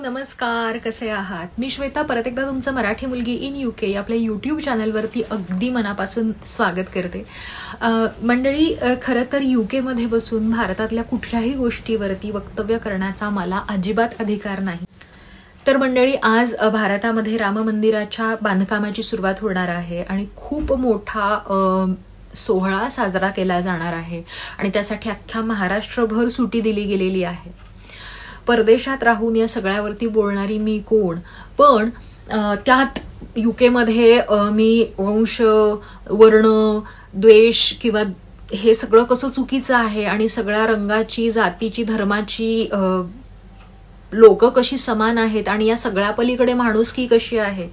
नमस्कार, कसे आहात? मी श्वेता परत एकदा तुमचं मराठी मुलगी इन UK आपल्या YouTube चॅनलवरती अगदी मनापासून स्वागत करते. मंडळी, खरं तर UK मध्ये बसून भारतातल्या कुठल्याही गोष्टीवरती वक्तव्य करण्याचा मला अजिबात अधिकार नाही. तर मंडळी, आज भारतामध्ये राम मंदिराच्या बांधकामाची सुरुवात होणार आहे आणि खूप मोठा सोहळा साजरा केला जाणार आहे आणि त्यासाठी अख्ख्या महाराष्ट्रभर सुट्टी दिली गेलेली आहे. परदेशात राहून या सगळ्यावरती बोलणारी मी कोण, पण त्यात UK मध्ये मी वंश, वर्ण, द्वेष किंवा हे सगळं कसं चुकीचं आहे आणि सगळ्या रंगाची, जातीची, धर्माची लोक कशी समान आहेत आणि या सगळ्या पलीकडे माणुसकी कशी आहे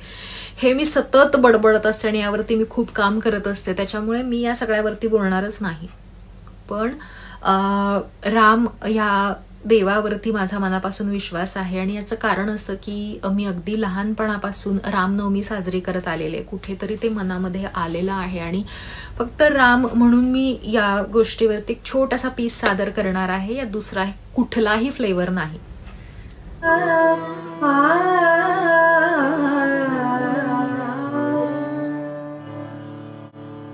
हे मी सतत बडबडत असते आणि यावरती मी खूप काम करत असते. त्याच्यामुळे मी या सगळ्यावरती बोलणारच नाही. पण राम या देवावरती माझा मनापासून विश्वास आहे आणि याचं कारण असं की मी अगदी लहानपणापासून रामनवमी साजरी करत आलेले, कुठेतरी ते मनामध्ये आलेलं आहे आणि फक्त राम म्हणून मी या गोष्टीवरती एक छोटासा पीस सादर करणार आहे. यात दुसरा कुठलाही फ्लेवर नाही.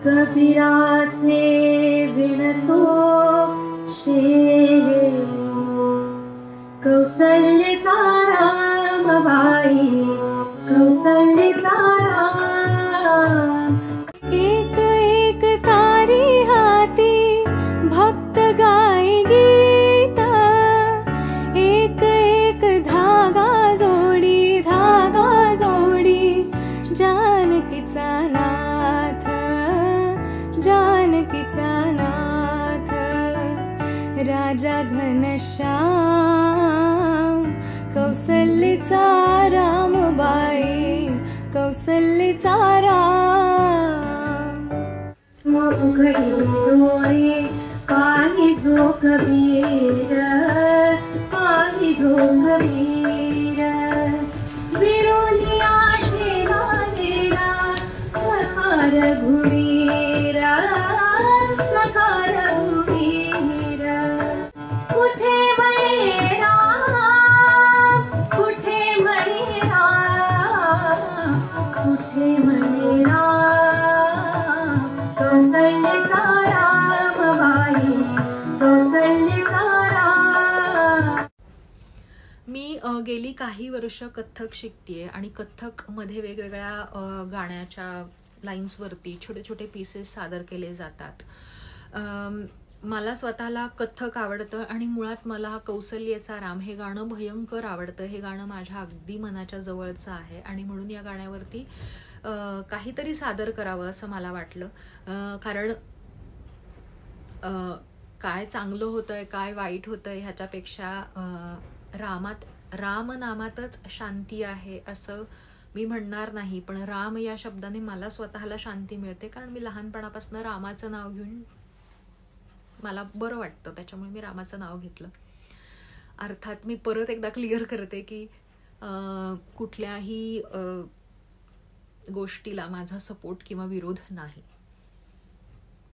कबीराचे विणतो शेरे, कौसल्याचा रामबाई, कौसल्याचा राम. एक एक तारी हाती भक्त गाई गीता, एक एक धागा जोडी, धागा जोडी. जानकीचा नाथ, जानकीचा नाथ, राजा घनश्याम, कौसल्याचा रामबाई, कौसल्याचा राम. उघडे डोळे पाहि जो कबीर, पाहि जो कबीर. विरोनिया शेरालेला सखार घुरीरा, सखार घुरीरा. कुठे म्हणे राम, कुठे म्हणे राम, कुठे म्हणे राम. कौसल्याचा रामबाई, कौसल्याचा राम. मी गेली काही वर्ष कथ्थक शिकतेय आणि कथ्थक मध्ये वेगवेगळ्या गाण्याच्या लाईन्सवरती छोटे छोटे पीसेस सादर केले जातात. मला स्वतःला कथ्थक आवडतं आणि मुळात मला कौसल्याचा राम हे गाणं भयंकर आवडतं. हे गाणं माझ्या अगदी मनाच्या जवळचं आहे आणि म्हणून या गाण्यावरती काहीतरी सादर करावं असं मला वाटलं. कारण काय चांगलं होतंय, काय वाईट होतंय ह्याच्यापेक्षा राम नामातच शांती आहे असं मी म्हणणार नाही. पण राम या शब्दाने मला स्वतःला शांती मिळते, कारण मी लहानपणापासून रामाचं नाव घेऊन मला बरं वाटतं, त्याच्यामुळे मी रामाचं नाव घेतलं. अर्थात मी परत एकदा क्लिअर करते की कुठल्याही गोष्टीला माझा सपोर्ट किंवा विरोध नाही.